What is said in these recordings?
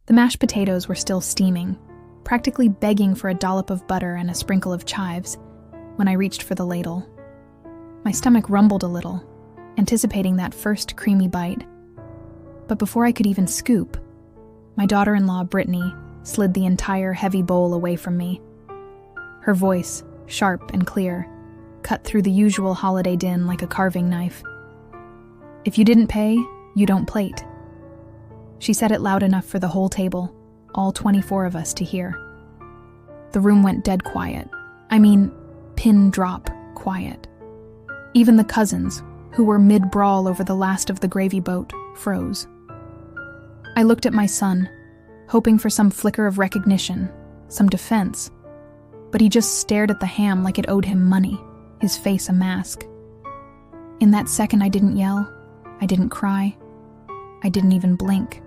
The mashed potatoes were still steaming, practically begging for a dollop of butter and a sprinkle of chives, when I reached for the ladle. My stomach rumbled a little, anticipating that first creamy bite. But before I could even scoop, my daughter-in-law, Brittany, slid the entire heavy bowl away from me. Her voice, sharp and clear, cut through the usual holiday din like a carving knife. "If you didn't pay, you don't plate." She said it loud enough for the whole table, all 24 of us, to hear. The room went dead quiet. I mean, pin drop quiet. Even the cousins, who were mid-brawl over the last of the gravy boat, froze. I looked at my son, hoping for some flicker of recognition, some defense, but he just stared at the ham like it owed him money, his face a mask. In that second, I didn't yell, I didn't cry, I didn't even blink.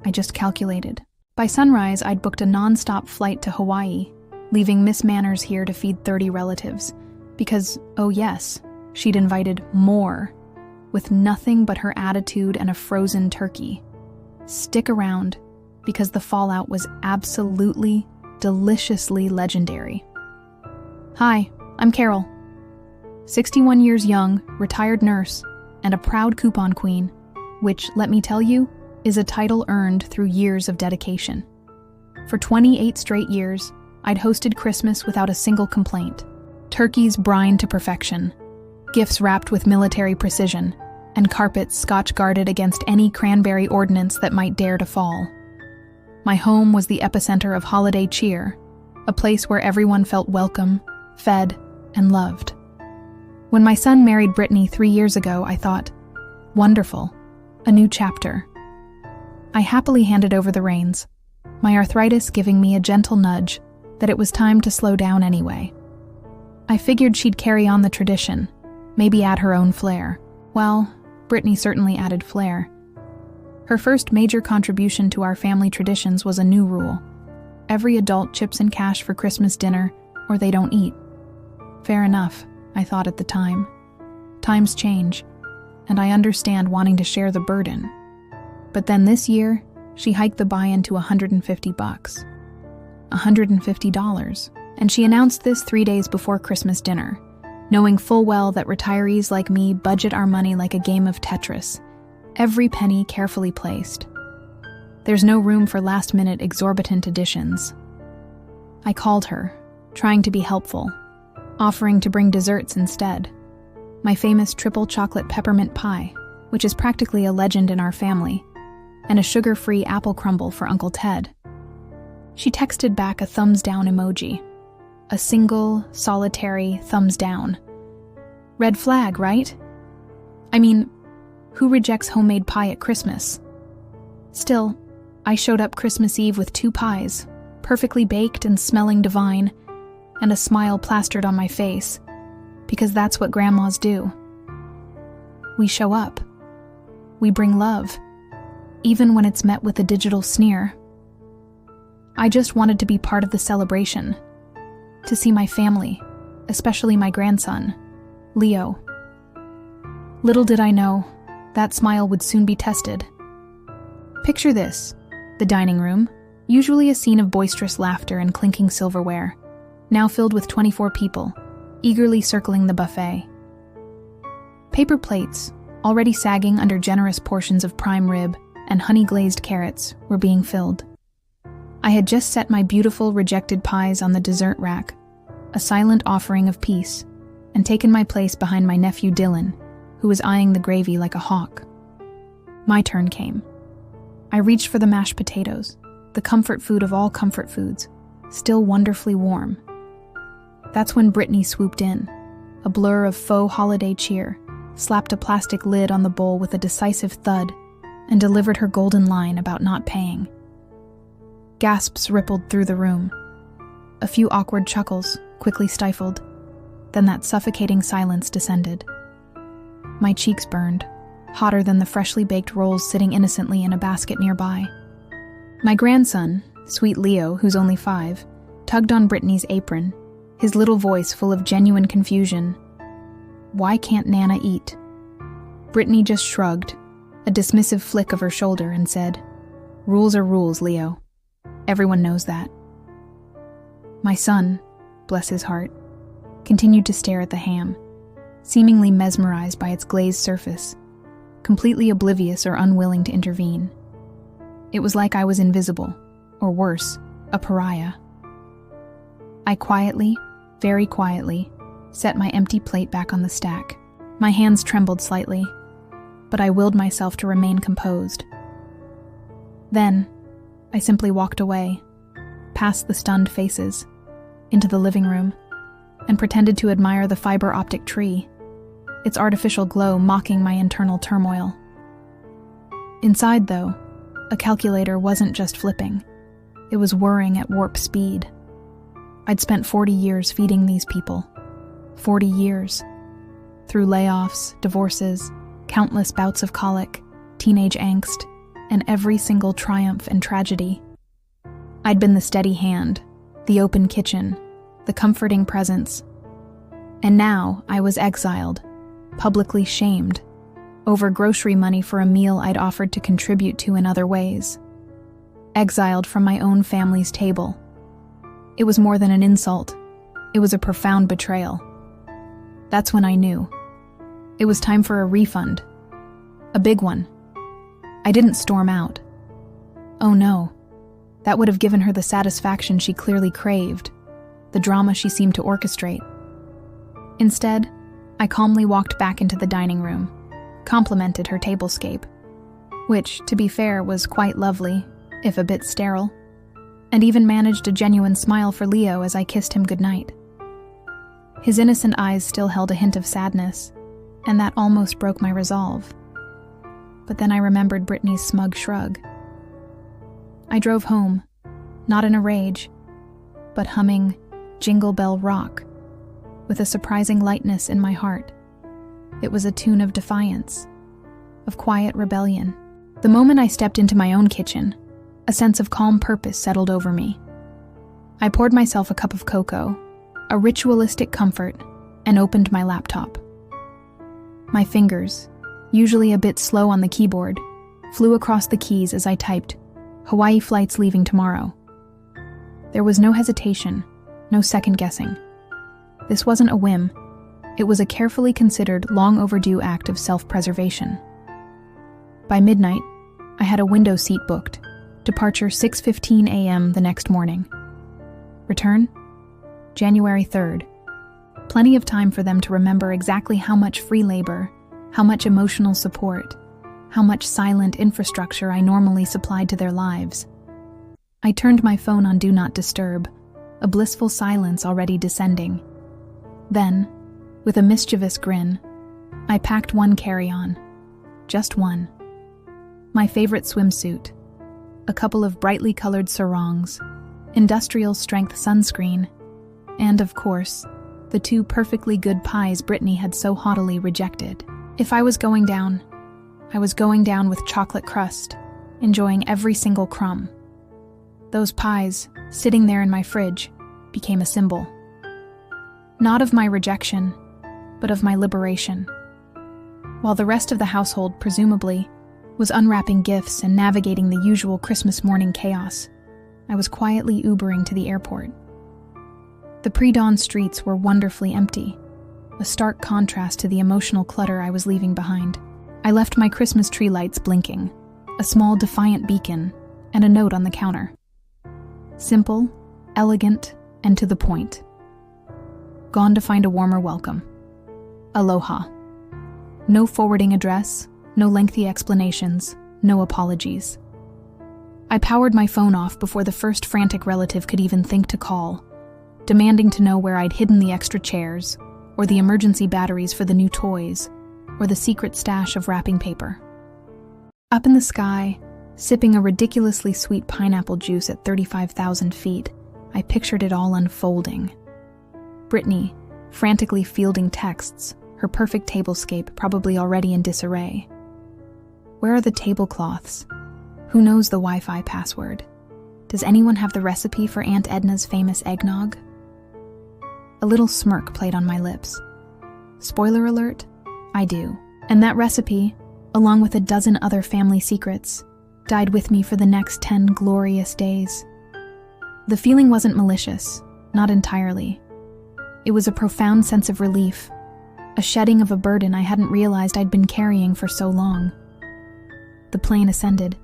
I just calculated. By sunrise, I'd booked a non-stop flight to Hawaii, leaving Miss Manners here to feed 30 relatives, because, oh yes, she'd invited more, with nothing but her attitude and a frozen turkey. Stick around, because the fallout was absolutely, deliciously legendary. Hi, I'm Carol. 61 years young, retired nurse, and a proud coupon queen, which, let me tell you, is a title earned through years of dedication. For 28 straight years, I'd hosted Christmas without a single complaint. Turkeys brined to perfection, gifts wrapped with military precision, and carpets scotch-guarded against any cranberry ordnance that might dare to fall. My home was the epicenter of holiday cheer, a place where everyone felt welcome, fed, and loved. When my son married Brittany 3 years ago, I thought, wonderful, a new chapter. I happily handed over the reins, my arthritis giving me a gentle nudge that it was time to slow down anyway. I figured she'd carry on the tradition, maybe add her own flair. Well, Brittany certainly added flair. Her first major contribution to our family traditions was a new rule. Every adult chips in cash for Christmas dinner, or they don't eat. Fair enough, I thought at the time. Times change, and I understand wanting to share the burden. But then this year, she hiked the buy-in to $150. $150, and she announced this 3 days before Christmas dinner, knowing full well that retirees like me budget our money like a game of Tetris, every penny carefully placed. There's no room for last-minute exorbitant additions. I called her, trying to be helpful, offering to bring desserts instead. My famous triple chocolate peppermint pie, which is practically a legend in our family, and a sugar-free apple crumble for Uncle Ted. She texted back a thumbs-down emoji. A single, solitary thumbs down. Red flag, right? I mean, who rejects homemade pie at Christmas? Still, I showed up Christmas Eve with 2 pies, perfectly baked and smelling divine, and a smile plastered on my face, because that's what grandmas do. We show up. We bring love, even when it's met with a digital sneer. I just wanted to be part of the celebration, to see my family, especially my grandson, Leo. Little did I know, that smile would soon be tested. Picture this, the dining room, usually a scene of boisterous laughter and clinking silverware, now filled with 24 people, eagerly circling the buffet. Paper plates, already sagging under generous portions of prime rib and honey-glazed carrots, were being filled. I had just set my beautiful rejected pies on the dessert rack, a silent offering of peace, and taken my place behind my nephew Dylan, who was eyeing the gravy like a hawk. My turn came. I reached for the mashed potatoes, the comfort food of all comfort foods, still wonderfully warm. That's when Brittany swooped in, a blur of faux holiday cheer, slapped a plastic lid on the bowl with a decisive thud, and delivered her golden line about not paying. Gasps rippled through the room. A few awkward chuckles, quickly stifled. Then that suffocating silence descended. My cheeks burned, hotter than the freshly baked rolls sitting innocently in a basket nearby. My grandson, sweet Leo, who's only 5, tugged on Brittany's apron, his little voice full of genuine confusion. Why can't Nana eat? Brittany just shrugged, a dismissive flick of her shoulder, and said, Rules are rules, Leo. Everyone knows that. My son, bless his heart, continued to stare at the ham, seemingly mesmerized by its glazed surface, completely oblivious or unwilling to intervene. It was like I was invisible, or worse, a pariah. I quietly, very quietly, set my empty plate back on the stack. My hands trembled slightly, but I willed myself to remain composed. Then, I simply walked away, past the stunned faces, into the living room, and pretended to admire the fiber optic tree, its artificial glow mocking my internal turmoil. Inside, though, a calculator wasn't just flipping. It was whirring at warp speed. I'd spent 40 years feeding these people. 40 years. Through layoffs, divorces, countless bouts of colic, teenage angst, and every single triumph and tragedy. I'd been the steady hand, the open kitchen, the comforting presence. And now I was exiled, publicly shamed, over grocery money for a meal I'd offered to contribute to in other ways. Exiled from my own family's table. It was more than an insult. It was a profound betrayal. That's when I knew. It was time for a refund. A big one. I didn't storm out. Oh no. That would have given her the satisfaction she clearly craved, the drama she seemed to orchestrate. Instead, I calmly walked back into the dining room, complimented her tablescape, which, to be fair, was quite lovely, if a bit sterile, and even managed a genuine smile for Leo as I kissed him goodnight. His innocent eyes still held a hint of sadness, and that almost broke my resolve. But then I remembered Brittany's smug shrug. I drove home, not in a rage, but humming Jingle Bell Rock, with a surprising lightness in my heart. It was a tune of defiance, of quiet rebellion. The moment I stepped into my own kitchen, a sense of calm purpose settled over me. I poured myself a cup of cocoa, a ritualistic comfort, and opened my laptop. My fingers, usually a bit slow on the keyboard, flew across the keys as I typed, "Hawaii flights leaving tomorrow." There was no hesitation, no second guessing. This wasn't a whim. It was a carefully considered, long overdue act of self-preservation. By midnight, I had a window seat booked, departure 6:15 a.m. the next morning. Return? January 3rd. Plenty of time for them to remember exactly how much free labor, how much emotional support, how much silent infrastructure I normally supplied to their lives. I turned my phone on Do Not Disturb, a blissful silence already descending. Then, with a mischievous grin, I packed one carry-on. Just one. My favorite swimsuit, a couple of brightly colored sarongs, industrial-strength sunscreen, and, of course, the 2 perfectly good pies Brittany had so haughtily rejected. If I was going down, I was going down with chocolate crust, enjoying every single crumb. Those pies, sitting there in my fridge, became a symbol. Not of my rejection, but of my liberation. While the rest of the household, presumably, was unwrapping gifts and navigating the usual Christmas morning chaos, I was quietly Ubering to the airport. The pre-dawn streets were wonderfully empty, a stark contrast to the emotional clutter I was leaving behind. I left my Christmas tree lights blinking, a small defiant beacon, and a note on the counter. Simple, elegant, and to the point. Gone to find a warmer welcome. Aloha. No forwarding address, no lengthy explanations, no apologies. I powered my phone off before the first frantic relative could even think to call, demanding to know where I'd hidden the extra chairs, or the emergency batteries for the new toys, or the secret stash of wrapping paper. Up in the sky, sipping a ridiculously sweet pineapple juice at 35,000 feet, I pictured it all unfolding. Brittany, frantically fielding texts, her perfect tablescape probably already in disarray. Where are the tablecloths? Who knows the Wi-Fi password? Does anyone have the recipe for Aunt Edna's famous eggnog? A little smirk played on my lips. Spoiler alert, I do. And that recipe, along with a dozen other family secrets, died with me for the next 10 glorious days. The feeling wasn't malicious, not entirely. It was a profound sense of relief, a shedding of a burden I hadn't realized I'd been carrying for so long. The plane ascended,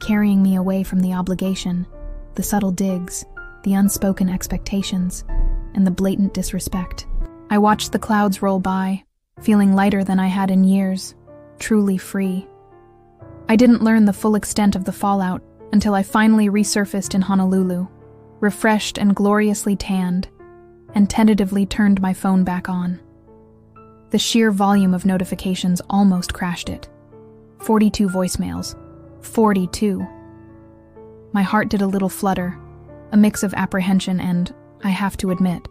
carrying me away from the obligation, the subtle digs, the unspoken expectations, and the blatant disrespect. I watched the clouds roll by, feeling lighter than I had in years, truly free. I didn't learn the full extent of the fallout until I finally resurfaced in Honolulu, refreshed and gloriously tanned, and tentatively turned my phone back on. The sheer volume of notifications almost crashed it. 42 voicemails. 42. My heart did a little flutter, a mix of apprehension and, I have to admit,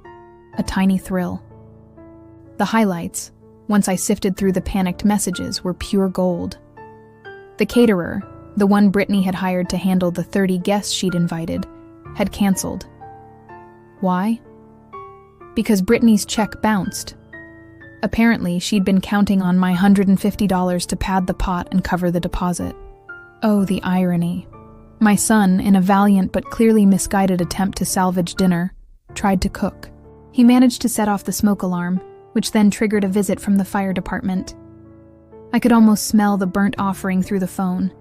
a tiny thrill. The highlights, once I sifted through the panicked messages, were pure gold. The caterer, the one Brittany had hired to handle the 30 guests she'd invited, had canceled. Why? Because Brittany's check bounced. Apparently, she'd been counting on my $150 to pad the pot and cover the deposit. Oh, the irony. My son, in a valiant but clearly misguided attempt to salvage dinner, tried to cook. He managed to set off the smoke alarm, which then triggered a visit from the fire department. I could almost smell the burnt offering through the phone.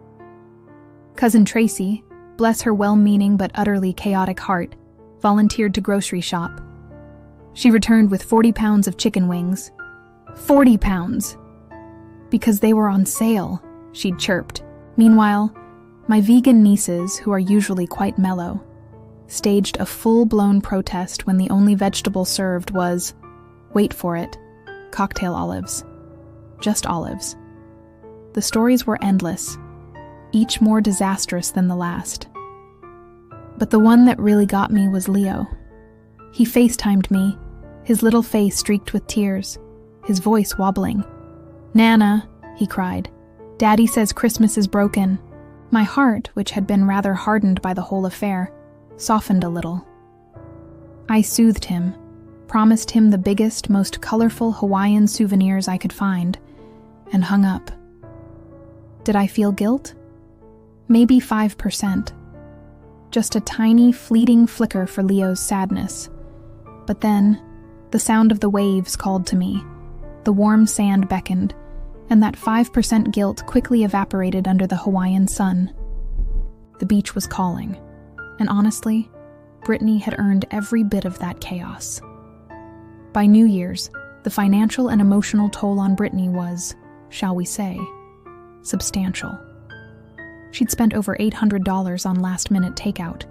Cousin Tracy, bless her well-meaning but utterly chaotic heart, volunteered to grocery shop. She returned with 40 pounds of chicken wings. 40 pounds! Because they were on sale, she'd chirped. Meanwhile, my vegan nieces, who are usually quite mellow, staged a full-blown protest when the only vegetable served was, wait for it, cocktail olives. Just olives. The stories were endless, each more disastrous than the last. But the one that really got me was Leo. He FaceTimed me, his little face streaked with tears, his voice wobbling. "Nana," he cried, "Daddy says Christmas is broken." My heart, which had been rather hardened by the whole affair, softened a little. I soothed him, promised him the biggest, most colorful Hawaiian souvenirs I could find, and hung up. Did I feel guilt? Maybe 5%. Just a tiny, fleeting flicker for Leo's sadness. But then, the sound of the waves called to me, the warm sand beckoned, and that 5% guilt quickly evaporated under the Hawaiian sun. The beach was calling, and honestly, Brittany had earned every bit of that chaos. By New Year's, the financial and emotional toll on Brittany was, shall we say, substantial. She'd spent over $800 on last-minute takeout,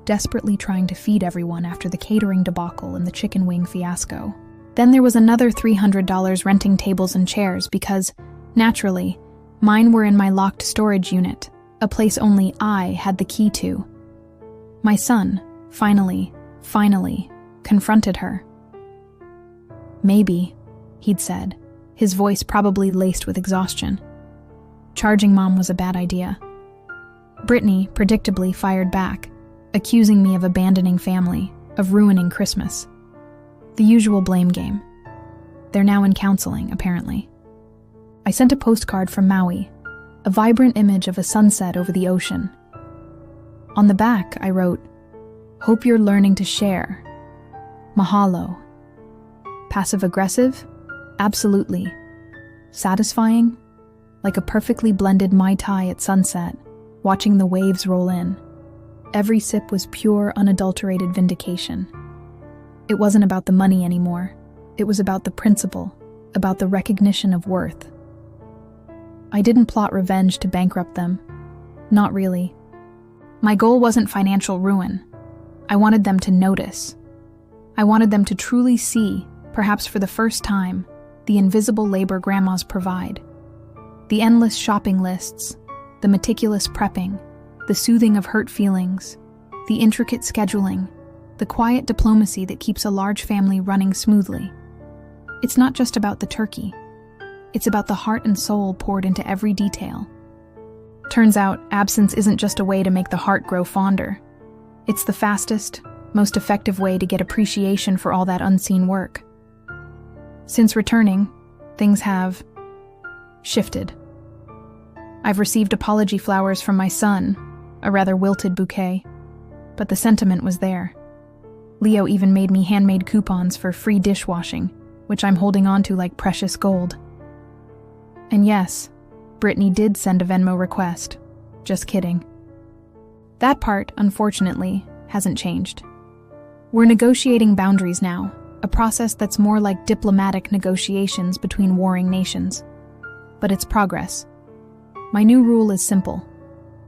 desperately trying to feed everyone after the catering debacle and the chicken wing fiasco. Then there was another $300 renting tables and chairs because, naturally, mine were in my locked storage unit, a place only I had the key to. My son, finally, confronted her. "Maybe," he'd said, his voice probably laced with exhaustion. Charging Mom was a bad idea. Brittany predictably fired back, accusing me of abandoning family, of ruining Christmas. The usual blame game. They're now in counseling, apparently. I sent a postcard from Maui, a vibrant image of a sunset over the ocean. On the back, I wrote, "Hope you're learning to share. Mahalo." Passive-aggressive? Absolutely. Satisfying? Like a perfectly blended Mai Tai at sunset, watching the waves roll in. Every sip was pure, unadulterated vindication. It wasn't about the money anymore. It was about the principle, about the recognition of worth. I didn't plot revenge to bankrupt them. Not really. My goal wasn't financial ruin. I wanted them to notice. I wanted them to truly see, perhaps for the first time, the invisible labor grandmas provide. The endless shopping lists, the meticulous prepping, the soothing of hurt feelings, the intricate scheduling, the quiet diplomacy that keeps a large family running smoothly. It's not just about the turkey. It's about the heart and soul poured into every detail. Turns out, absence isn't just a way to make the heart grow fonder. It's the fastest, most effective way to get appreciation for all that unseen work. Since returning, things have shifted. I've received apology flowers from my son, a rather wilted bouquet, but the sentiment was there. Leo even made me handmade coupons for free dishwashing, which I'm holding on to like precious gold. And yes, Brittany did send a Venmo request. Just kidding. That part, unfortunately, hasn't changed. We're negotiating boundaries now, a process that's more like diplomatic negotiations between warring nations. But it's progress. My new rule is simple.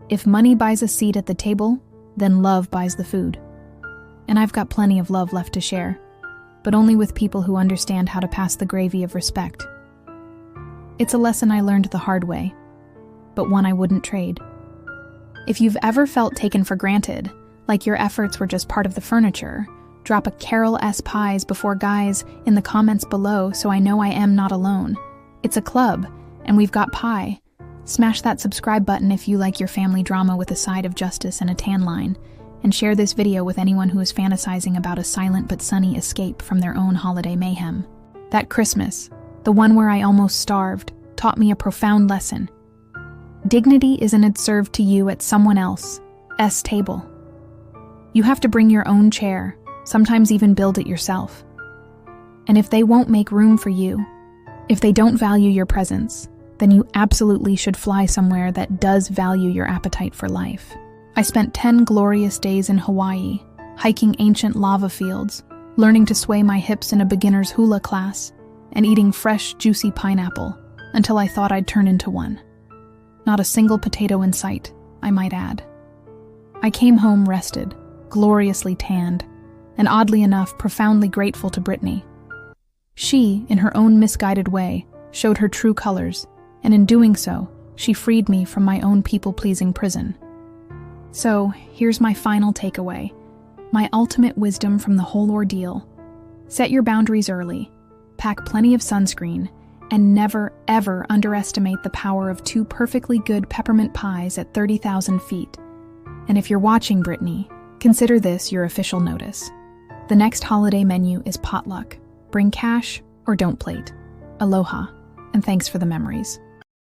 If money buys a seat at the table, then love buys the food. And I've got plenty of love left to share, but only with people who understand how to pass the gravy of respect. It's a lesson I learned the hard way, but one I wouldn't trade. If you've ever felt taken for granted, like your efforts were just part of the furniture, drop a Carol S. Pies before guys in the comments below so I know I am not alone. It's a club, and we've got pie. Smash that subscribe button if you like your family drama with a side of justice and a tan line, and share this video with anyone who is fantasizing about a silent but sunny escape from their own holiday mayhem. That Christmas, the one where I almost starved, taught me a profound lesson. Dignity isn't served to you at someone else's table. You have to bring your own chair, sometimes even build it yourself. And if they won't make room for you, if they don't value your presence, then you absolutely should fly somewhere that does value your appetite for life. I spent 10 glorious days in Hawaii, hiking ancient lava fields, learning to sway my hips in a beginner's hula class, and eating fresh, juicy pineapple until I thought I'd turn into one. Not a single potato in sight, I might add. I came home rested, gloriously tanned, and oddly enough, profoundly grateful to Brittany. She, in her own misguided way, showed her true colors, and in doing so, she freed me from my own people-pleasing prison. So, here's my final takeaway, my ultimate wisdom from the whole ordeal. Set your boundaries early, pack plenty of sunscreen, and never, ever underestimate the power of 2 perfectly good peppermint pies at 30,000 feet. And if you're watching, Brittany, consider this your official notice. The next holiday menu is potluck. Bring cash or don't plate. Aloha, and thanks for the memories.